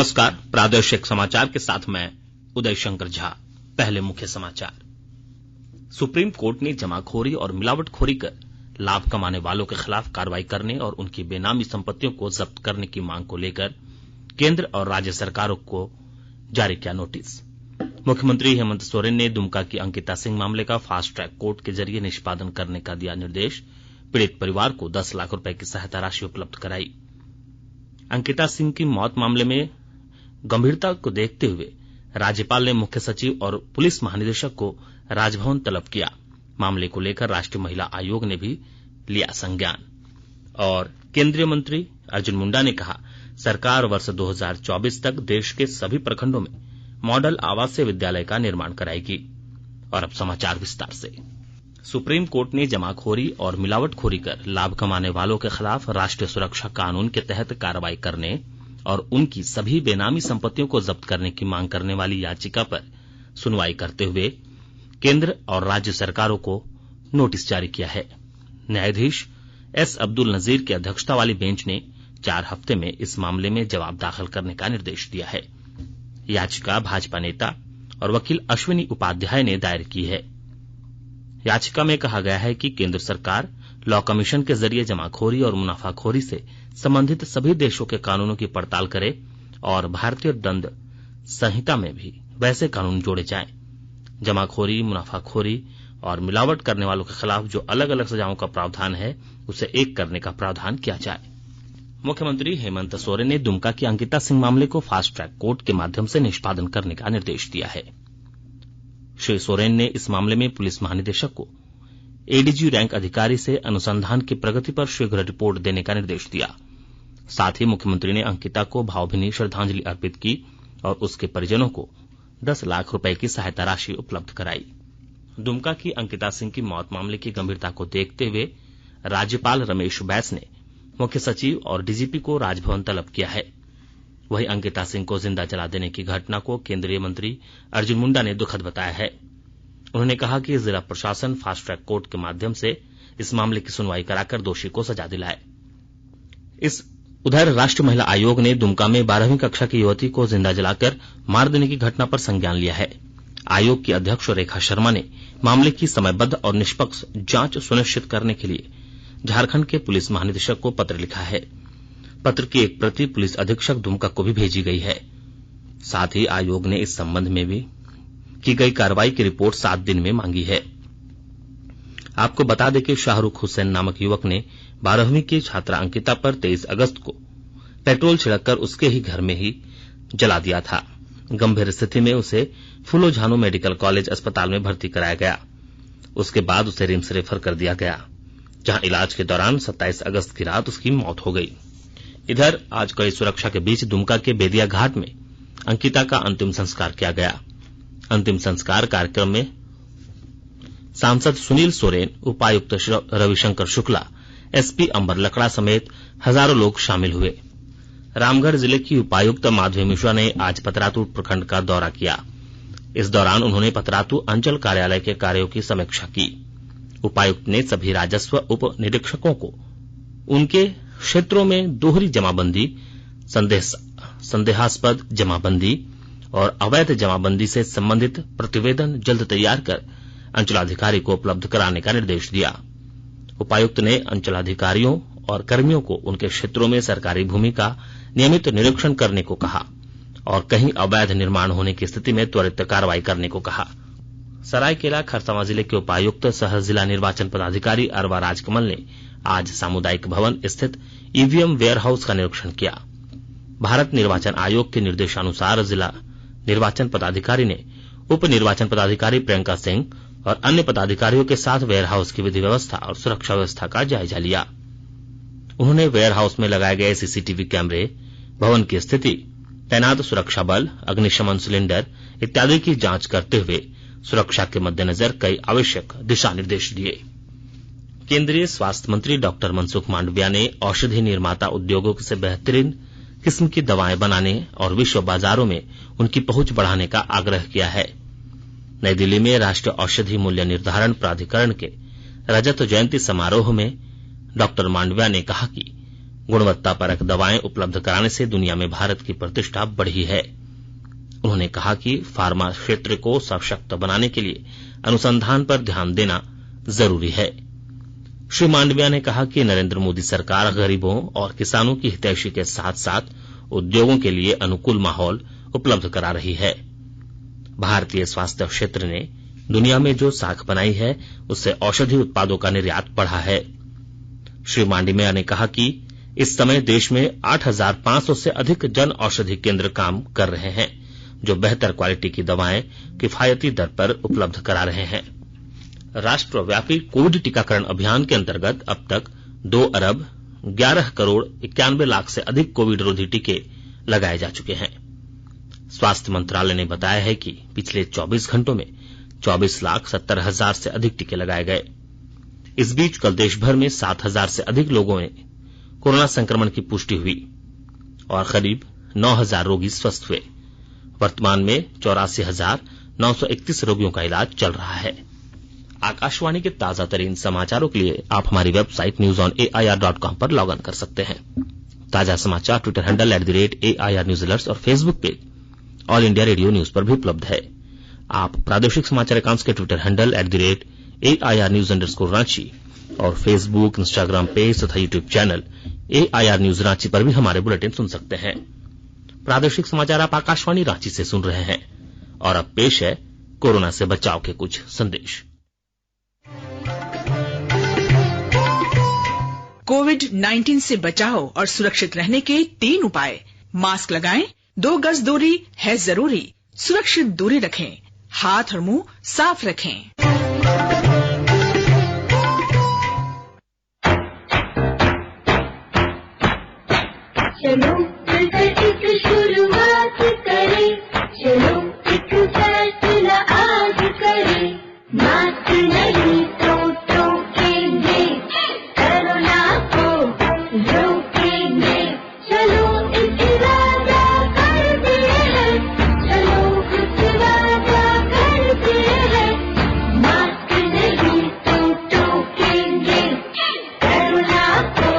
नमस्कार, प्रादेशिक समाचार के साथ मैं उदय शंकर झा। पहले मुख्य समाचार। सुप्रीम कोर्ट ने जमाखोरी और मिलावटखोरी कर लाभ कमाने वालों के खिलाफ कार्रवाई करने और उनकी बेनामी संपत्तियों को जब्त करने की मांग को लेकर केंद्र और राज्य सरकारों को जारी किया नोटिस। मुख्यमंत्री हेमंत सोरेन ने दुमका की अंकिता सिंह मामले का फास्ट ट्रैक कोर्ट के जरिए निष्पादन करने का दिया निर्देश। पीड़ित परिवार को 10 लाख रुपए की सहायता राशि उपलब्ध कराई। अंकिता सिंह की मौत मामले में गंभीरता को देखते हुए राज्यपाल ने मुख्य सचिव और पुलिस महानिदेशक को राजभवन तलब किया। मामले को लेकर राष्ट्रीय महिला आयोग ने भी लिया संज्ञान। और केंद्रीय मंत्री अर्जुन मुंडा ने कहा, सरकार वर्ष 2024 तक देश के सभी प्रखंडों में मॉडल आवासीय विद्यालय का निर्माण कराएगी। और अब समाचार विस्तार से। सुप्रीम कोर्ट ने जमाखोरी और मिलावटखोरी कर लाभ कमाने वालों के खिलाफ राष्ट्रीय सुरक्षा कानून के तहत कार्रवाई करने और उनकी सभी बेनामी संपत्तियों को जब्त करने की मांग करने वाली याचिका पर सुनवाई करते हुए केंद्र और राज्य सरकारों को नोटिस जारी किया है। न्यायाधीश एस अब्दुल नजीर की अध्यक्षता वाली बेंच ने 4 हफ्ते में इस मामले में जवाब दाखिल करने का निर्देश दिया है। याचिका भाजपा नेता और वकील अश्विनी उपाध्याय ने दायर की है। याचिका में कहा गया है कि केंद्र सरकार लॉ कमीशन के जरिए जमाखोरी और मुनाफाखोरी से संबंधित सभी देशों के कानूनों की पड़ताल करे और भारतीय दंड संहिता में भी वैसे कानून जोड़े जाएं। जमाखोरी, मुनाफाखोरी और मिलावट करने वालों के खिलाफ जो अलग अलग सजाओं का प्रावधान है उसे एक करने का प्रावधान किया जाए। मुख्यमंत्री हेमंत सोरेन ने दुमका की अंकिता सिंह मामले को फास्ट ट्रैक कोर्ट के माध्यम से निष्पादन करने का निर्देश दिया है। श्री सोरेन ने इस मामले में पुलिस महानिदेशक को एडीजी रैंक अधिकारी से अनुसंधान की प्रगति पर शीघ्र रिपोर्ट देने का निर्देश दिया। साथ ही मुख्यमंत्री ने अंकिता को भावभीनी श्रद्धांजलि अर्पित की और उसके परिजनों को 10 लाख रुपए की सहायता राशि उपलब्ध कराई। दुमका की अंकिता सिंह की मौत मामले की गंभीरता को देखते हुए राज्यपाल रमेश बैस ने मुख्य सचिव और डीजीपी को राजभवन तलब किया है। वहीं अंकिता सिंह को जिंदा जला देने की घटना को केंद्रीय मंत्री अर्जुन मुंडा ने दुखद बताया है। उन्होंने कहा कि जिला प्रशासन फास्ट ट्रैक कोर्ट के माध्यम से इस मामले की सुनवाई कराकर दोषी को सजा दिलाए। उधर राष्ट्रीय महिला आयोग ने दुमका में 12वीं कक्षा की युवती को जिंदा जलाकर मार देने की घटना पर संज्ञान लिया है। आयोग की अध्यक्ष रेखा शर्मा ने मामले की समयबद्ध और निष्पक्ष जांच सुनिश्चित करने के लिए झारखंड के पुलिस महानिदेशक को पत्र लिखा है। पत्र की एक प्रति पुलिस अधीक्षक दुमका को भी भेजी गई है। साथ ही आयोग ने इस संबंध में भी की गई कार्रवाई की रिपोर्ट 7 दिन में मांगी है। आपको बता दें कि शाहरुख हुसैन नामक युवक ने 12वीं की छात्रा अंकिता पर 23 अगस्त को पेट्रोल छिड़ककर उसके ही घर में ही जला दिया था। गंभीर स्थिति में उसे फूलो झानो मेडिकल कॉलेज अस्पताल में भर्ती कराया गया। उसके बाद उसे रिम्स रेफर कर दिया गया, जहां इलाज के दौरान 27 अगस्त की रात उसकी मौत हो गई। इधर आज कड़ी सुरक्षा के बीच दुमका के बेदिया घाट में अंकिता का अंतिम संस्कार किया गया। अंतिम संस्कार कार्यक्रम में सांसद सुनील सोरेन, उपायुक्त रविशंकर शुक्ला, एसपी अंबर लकड़ा समेत हजारों लोग शामिल हुए। रामगढ़ जिले की उपायुक्त माधवी मिश्रा ने आज पतरातू प्रखंड का दौरा किया। इस दौरान उन्होंने पतरातू अंचल कार्यालय के कार्यों की समीक्षा की। उपायुक्त ने सभी राजस्व उप निरीक्षकों को उनके क्षेत्रों में दोहरी जमाबंदी, संदेहास्पद जमाबंदी और अवैध जमाबंदी से संबंधित प्रतिवेदन जल्द तैयार कर अंचलाधिकारी को उपलब्ध कराने का निर्देश दिया। उपायुक्त ने अंचलाधिकारियों और कर्मियों को उनके क्षेत्रों में सरकारी भूमि का नियमित निरीक्षण करने को कहा और कहीं अवैध निर्माण होने की स्थिति में त्वरित कार्रवाई करने को कहा। सरायकेला खरसावां जिले के उपायुक्त सह जिला निर्वाचन पदाधिकारी अरवा राजकमल ने आज सामुदायिक भवन स्थित ईवीएम वेयर हाउस का निरीक्षण किया। भारत निर्वाचन आयोग के निर्देशानुसार जिला निर्वाचन पदाधिकारी ने उप निर्वाचन पदाधिकारी प्रियंका सिंह और अन्य पदाधिकारियों के साथ वेयर हाउस की विधि व्यवस्था और सुरक्षा व्यवस्था का जायजा लिया। उन्होंने वेयर हाउस में लगाए गए सीसीटीवी कैमरे, भवन की स्थिति, तैनात सुरक्षा बल, अग्निशमन सिलेंडर इत्यादि की जांच करते हुए सुरक्षा के मद्देनजर कई आवश्यक दिशा निर्देश दिए। केंद्रीय स्वास्थ्य मंत्री डॉक्टर मनसुख मांडविया ने औषधि निर्माता उद्योगों से बेहतरीन किस्म की दवाएं बनाने और विश्व बाजारों में उनकी पहुंच बढ़ाने का आग्रह किया है। नई दिल्ली में राष्ट्रीय औषधि मूल्य निर्धारण प्राधिकरण के रजत जयंती समारोह में डॉक्टर मांडविया ने कहा कि गुणवत्तापरक दवाएं उपलब्ध कराने से दुनिया में भारत की प्रतिष्ठा बढ़ी है। उन्होंने कहा कि फार्मा क्षेत्र को सशक्त बनाने के लिए अनुसंधान पर ध्यान देना जरूरी है। श्री मांडविया ने कहा कि नरेंद्र मोदी सरकार गरीबों और किसानों की हितैषी के साथ साथ उद्योगों के लिए अनुकूल माहौल उपलब्ध करा रही है। भारतीय स्वास्थ्य क्षेत्र ने दुनिया में जो साख बनाई है उससे औषधि उत्पादों का निर्यात बढ़ा है। श्री मांडविया ने कहा कि इस समय देश में 8,500 से अधिक जन औषधि केंद्र काम कर रहे हैं, जो बेहतर क्वालिटी की दवाएं किफायती दर पर उपलब्ध करा रहे हैं। राष्ट्रव्यापी कोविड टीकाकरण अभियान के अंतर्गत अब तक 2 अरब 11 करोड़ 91 लाख से अधिक कोविड रोधी टीके लगाए जा चुके हैं। स्वास्थ्य मंत्रालय ने बताया है कि पिछले 24 घंटों में 24,70,000 से अधिक टीके लगाए गए। इस बीच कल देश भर में 7,000 से अधिक लोगों में कोरोना संक्रमण की पुष्टि हुई और करीब 9,000 रोगी स्वस्थ हुए। वर्तमान में 84,931 रोगियों का इलाज चल रहा है। आकाशवाणी के ताजा तरीन समाचारों के लिए आप हमारी वेबसाइट newsonair.com पर लॉग इन कर सकते हैं। ताजा समाचार Twitter handle @AIR News Alerts और Facebook page all India radio news पर भी उपलब्ध है। आप प्रादेशिक समाचार एकांश के Twitter handle @AIR News_ Ranchi और फेसबुक, इंस्टाग्राम पेज तथा YouTube channel AIR News Ranchi पर भी हमारे बुलेटिन सुन सकते हैं। प्रादेशिक समाचार आप आकाशवाणी रांची से सुन रहे हैं और अब पेश है कोरोना से बचाव के कुछ संदेश। कोविड-19 से बचाव और सुरक्षित रहने के 3 उपाय। मास्क लगाएं, 2 गज दूरी है जरूरी, सुरक्षित दूरी रखें, हाथ और मुंह साफ रखें। चलो मिलकर एक शुरुआत करें, चलो एक फैसला आज करें, मास्क नहीं तो टोकेंगे, कोरोना को रोकेंगे, चलो एक वादा करते हैं, चलो कुछ वादा करते हैं, मास्क नहीं तो टोकेंगे, कोरोना को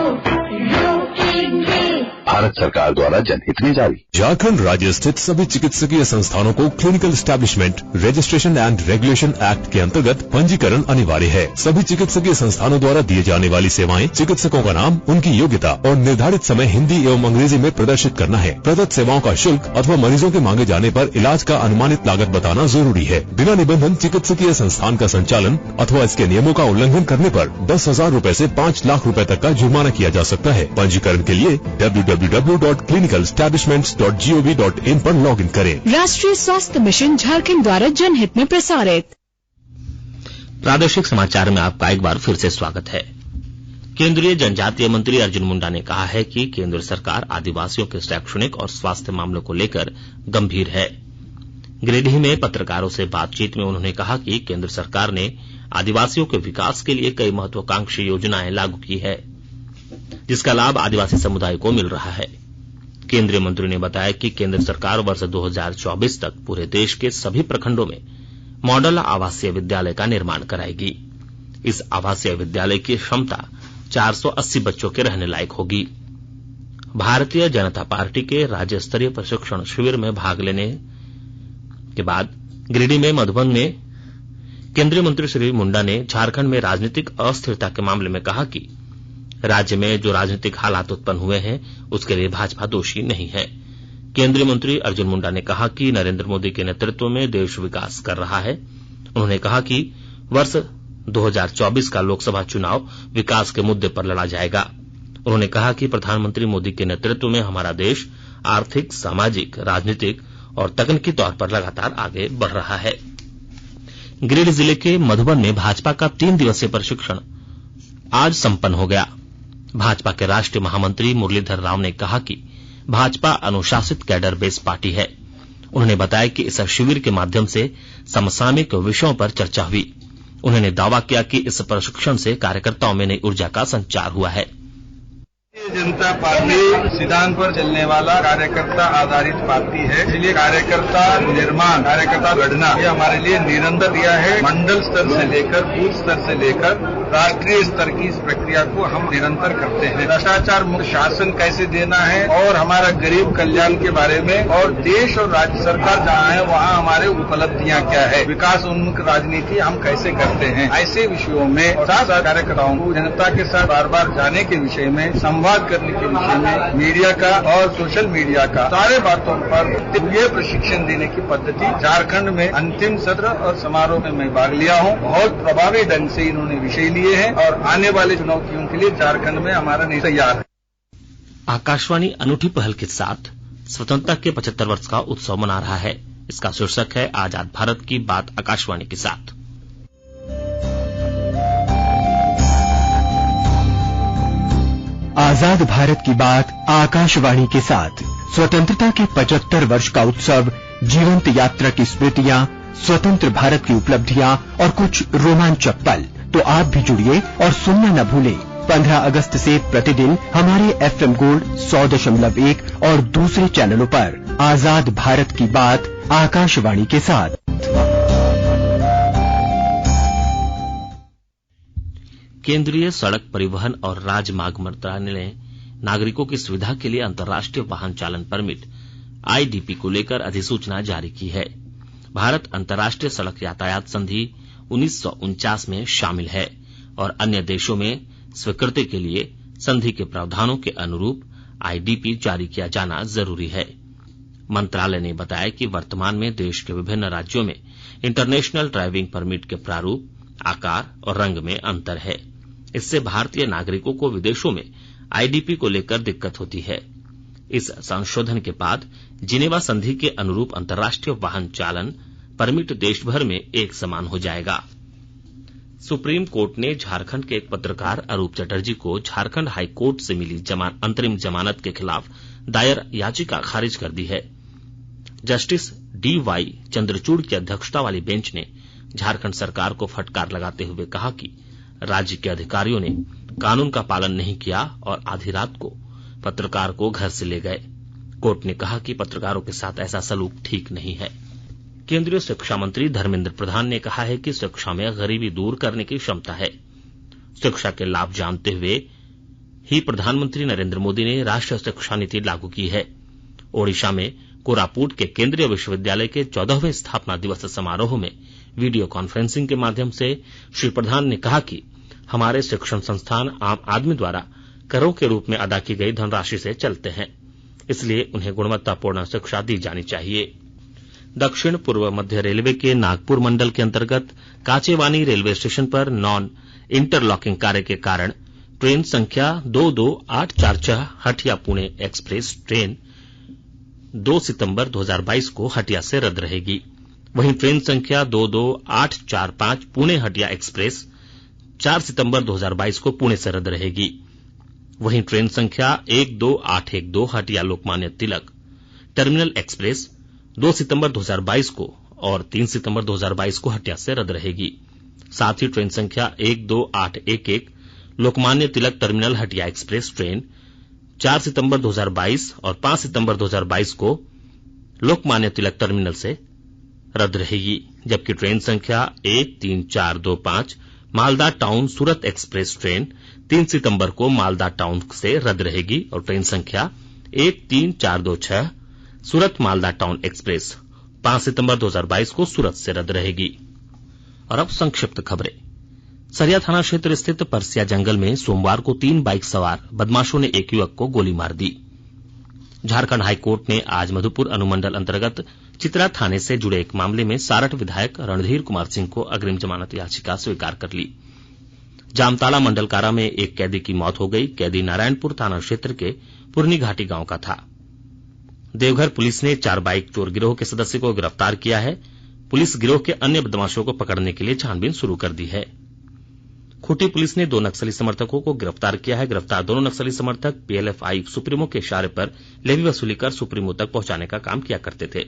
रोकेंगे। भारत सरकार द्वारा जनहित में जारी। झारखंड राज्य स्थित सभी चिकित्सकीय संस्थानों को clinical establishment registration and regulation act के अंतर्गत पंजीकरण अनिवार्य है। सभी चिकित्सकीय संस्थानों द्वारा दिए जाने वाली सेवाएं, चिकित्सकों का नाम, उनकी योग्यता और निर्धारित समय हिंदी एवं अंग्रेजी में प्रदर्शित करना है। प्रदत्त सेवाओं का शुल्क अथवा मरीजों के मांगे जाने पर इलाज का अनुमानित लागत बताना जरूरी है। बिना निबंधन चिकित्सकीय संस्थान का संचालन अथवा इसके नियमों का उल्लंघन करने पर 10,000 रूपये से 5 लाख रूपये तक का जुर्माना किया जा सकता है। पंजीकरण के लिए www.clinicalestablishments.gov.in पर लॉग इन करें। राष्ट्रीय स्वास्थ्य मिशन झारखंड द्वारा जनहित में प्रसारित। प्रादेशिक समाचार में आपका एक बार फिर से स्वागत है। केंद्रीय जनजातीय मंत्री अर्जुन मुंडा ने कहा है कि केंद्र सरकार आदिवासियों के शैक्षणिक और स्वास्थ्य मामलों को लेकर गंभीर है। गिरिडीह में पत्रकारों से बातचीत में उन्होंने कहा कि केंद्र सरकार ने आदिवासियों के विकास के लिए कई महत्वाकांक्षी योजनाएं लागू की है, जिसका लाभ आदिवासी समुदाय को मिल रहा है। केंद्रीय मंत्री ने बताया कि केंद्र सरकार वर्ष 2024 तक पूरे देश के सभी प्रखंडों में मॉडल आवासीय विद्यालय का निर्माण कराएगी। इस आवासीय विद्यालय की क्षमता 480 बच्चों के रहने लायक होगी। भारतीय जनता पार्टी के राज्य स्तरीय प्रशिक्षण शिविर में भाग लेने के बाद गिरिडीह में मधुबन में केंद्रीय मंत्री श्री मुंडा ने झारखंड में राजनीतिक अस्थिरता के मामले में कहा कि राज्य में जो राजनीतिक हालात उत्पन्न हुए हैं उसके लिए भाजपा दोषी नहीं है। केंद्रीय मंत्री अर्जुन मुंडा ने कहा कि नरेंद्र मोदी के नेतृत्व में देश विकास कर रहा है। उन्होंने कहा कि वर्ष 2024 का लोकसभा चुनाव विकास के मुद्दे पर लड़ा जाएगा। उन्होंने कहा कि प्रधानमंत्री मोदी के नेतृत्व में हमारा देश आर्थिक, सामाजिक, राजनीतिक और तकनीकी तौर पर लगातार आगे बढ़ रहा है। गिरिडीह जिले के मधुबन में भाजपा का 3 दिवसीय प्रशिक्षण आज संपन्न हो गया। भाजपा के राष्ट्रीय महामंत्री मुरलीधर राव ने कहा कि भाजपा अनुशासित कैडर बेस पार्टी है। उन्होंने बताया कि इस शिविर के माध्यम से समसामयिक विषयों पर चर्चा हुई। उन्होंने दावा किया कि इस प्रशिक्षण से कार्यकर्ताओं में नई ऊर्जा का संचार हुआ है। भारतीय जनता पार्टी सिद्धांत पर चलने वाला कार्यकर्ता आधारित पार्टी है, इसलिए कार्यकर्ता निर्माण, कार्यकर्ता गढ़ना ये हमारे लिए निरंतर दिया है। मंडल स्तर से लेकर बूथ स्तर से लेकर राष्ट्रीय स्तर की इस प्रक्रिया को हम निरंतर करते हैं। भ्रष्टाचार मुक्त शासन कैसे देना है और हमारा गरीब कल्याण के बारे में और देश और राज्य सरकार जहाँ है वहाँ हमारे उपलब्धियां क्या है, विकास उन्मुख राजनीति हम कैसे करते हैं, ऐसे विषयों में और साथ साथ कार्यकर्ताओं को जनता के साथ बार बार जाने के विषय में, संवाद करने के विषय में, मीडिया का और सोशल मीडिया का सारे बातों पर ये प्रशिक्षण देने की पद्धति झारखंड में अंतिम सत्र और समारोह में मैं भाग लिया हूँ। बहुत प्रभावी ढंग से इन्होंने विषय लिए हैं और आने वाले चुनौतियों के लिए झारखंड में हमारा नहीं तैयार है। आकाशवाणी अनूठी पहल के साथ स्वतंत्रता के 75 वर्ष का उत्सव मना रहा है। इसका शीर्षक है आजाद भारत की बात आकाशवाणी के साथ। आजाद भारत की बात आकाशवाणी के साथ। स्वतंत्रता के 75 वर्ष का उत्सव, जीवंत यात्रा की स्मृतियां, स्वतंत्र भारत की उपलब्धियां और कुछ रोमांचक पल। तो आप भी जुड़िए और सुनना न भूलें 15 अगस्त से प्रतिदिन हमारे FM गोल्ड 100.1 और दूसरे चैनलों पर आजाद भारत की बात आकाशवाणी के साथ। केंद्रीय सड़क परिवहन और राजमार्ग मंत्रालय ने नागरिकों की सुविधा के लिए अंतर्राष्ट्रीय वाहन चालन परमिट IDP को लेकर अधिसूचना जारी की है। भारत अंतर्राष्ट्रीय सड़क यातायात संधि 1949 में शामिल है और अन्य देशों में स्वीकृति के लिए संधि के प्रावधानों के अनुरूप IDP जारी किया जाना जरूरी है। मंत्रालय ने बताया कि वर्तमान में देश के विभिन्न राज्यों में इंटरनेशनल ड्राइविंग परमिट के प्रारूप, आकार और रंग में अंतर है। इससे भारतीय नागरिकों को विदेशों में IDP को लेकर दिक्कत होती है। इस संशोधन के बाद जिनेवा संधि के अनुरूप अंतर्राष्ट्रीय वाहन चालन परमिट देश भर में एक समान हो जाएगा। सुप्रीम कोर्ट ने झारखंड के एक पत्रकार अरूप चटर्जी को झारखंड हाई कोर्ट से मिली अंतरिम जमानत के खिलाफ दायर याचिका खारिज कर दी है। जस्टिस DY चंद्रचूड़ की अध्यक्षता वाली बेंच ने झारखंड सरकार को फटकार लगाते हुए कहा कि राज्य के अधिकारियों ने कानून का पालन नहीं किया और आधी रात को पत्रकार को घर से ले गए। कोर्ट ने कहा कि पत्रकारों के साथ ऐसा सलूक ठीक नहीं है। केंद्रीय शिक्षा मंत्री धर्मेंद्र प्रधान ने कहा है कि शिक्षा में गरीबी दूर करने की क्षमता है। शिक्षा के लाभ जानते हुए ही प्रधानमंत्री नरेंद्र मोदी ने राष्ट्रीय शिक्षा नीति लागू की है। ओडिशा में कोरापुट के केंद्रीय विश्वविद्यालय के 14वें स्थापना दिवस समारोह में वीडियो कॉन्फ्रेंसिंग के माध्यम से श्री प्रधान ने कहा कि हमारे शिक्षण संस्थान आम आदमी द्वारा करों के रूप में अदा की गई धनराशि से चलते हैं, इसलिए उन्हें गुणवत्तापूर्ण शिक्षा दी जानी चाहिए। दक्षिण पूर्व मध्य रेलवे के नागपुर मंडल के अंतर्गत काचेवानी रेलवे स्टेशन पर नॉन इंटरलॉकिंग कार्य के कारण ट्रेन संख्या 22846 हटिया पुणे एक्सप्रेस ट्रेन 2 सितंबर 2022 को हटिया से रद्द रहेगी। वहीं ट्रेन संख्या 22845 पुणे हटिया एक्सप्रेस 4 सितंबर 2022 को पुणे से रद्द रहेगी। वहीं ट्रेन संख्या 12812 हटिया लोकमान्य तिलक टर्मिनल एक्सप्रेस 2 सितंबर 2022 को और 3 सितंबर 2022 को हटिया से रद्द रहेगी। साथ ही ट्रेन संख्या 12811 Lokmanya Tilak terminal Hatia express train 4 सितंबर 2022 और 5 सितंबर 2022 को लोकमान्य तिलक टर्मिनल से रद्द रहेगी। जबकि ट्रेन संख्या 13425 मालदा टाउन सूरत एक्सप्रेस ट्रेन 3 सितंबर को मालदा टाउन से रद्द रहेगी और ट्रेन संख्या 13426 सूरत मालदा टाउन एक्सप्रेस 5 सितंबर 2022 को सूरत से रद्द रहेगी। और अब संक्षिप्त खबरें। सरिया थाना क्षेत्र स्थित परसिया जंगल में सोमवार को 3 बाइक सवार बदमाशों ने एक युवक को गोली मार दी। झारखंड हाईकोर्ट ने आज मधुपुर अनुमंडल अंतर्गत चित्रा थाने से जुड़े एक मामले में सारठ विधायक रणधीर कुमार सिंह को अग्रिम जमानत याचिका स्वीकार कर ली। जामताड़ा मंडल कारा में एक कैदी की मौत हो गई। कैदी नारायणपुर थाना क्षेत्र के पुरनी घाटी गांव का था। देवघर पुलिस ने 4 बाइक चोर गिरोह के सदस्य को गिरफ्तार किया है। पुलिस गिरोह के अन्य बदमाशों को पकड़ने के लिए छानबीन शुरू कर दी है। खूंटी पुलिस ने 2 नक्सली समर्थकों को गिरफ्तार किया है। गिरफ्तार दोनों नक्सली समर्थक PLFI सुप्रीमो के इशारे पर लेवी वसूली कर सुप्रीमो तक पहुंचाने का काम किया करते थे।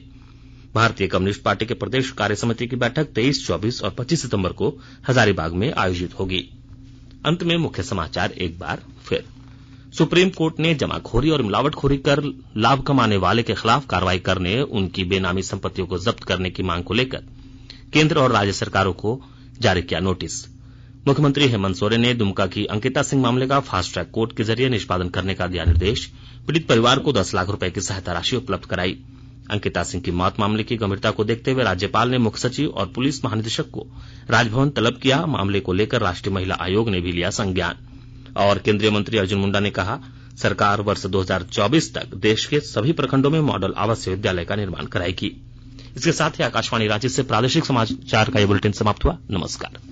भारतीय कम्युनिस्ट पार्टी के प्रदेश कार्य समिति की बैठक 23, 24 और 25 सितंबर को हजारीबाग में आयोजित होगी। अंत में मुख्य समाचार एक बार फिर। सुप्रीम कोर्ट ने जमाखोरी और मिलावटखोरी कर लाभ कमाने वाले के खिलाफ कार्रवाई करने, उनकी बेनामी संपत्तियों को जब्त करने की मांग को लेकर केंद्र और राज्य सरकारों को जारी किया नोटिस। मुख्यमंत्री हेमंत सोरेन ने दुमका की अंकिता सिंह मामले का फास्ट ट्रैक कोर्ट के जरिए निष्पादन करने का दिया निर्देश। पीड़ित परिवार को 10 लाख रुपए की सहायता राशि उपलब्ध कराई। अंकिता सिंह की मौत मामले की गंभीरता को देखते हुए राज्यपाल ने मुख्य सचिव और पुलिस महानिदेशक को राजभवन तलब किया। मामले को लेकर राष्ट्रीय महिला आयोग ने भी लिया संज्ञान। और केंद्रीय मंत्री अर्जुन मुंडा ने कहा, सरकार वर्ष 2024 तक देश के सभी प्रखंडों में मॉडल आवासीय विद्यालय का निर्माण कराएगी। इसके साथ ही आकाशवाणी रांची से प्रादेशिक समाचार का ये बुलेटिन समाप्त हुआ। नमस्कार।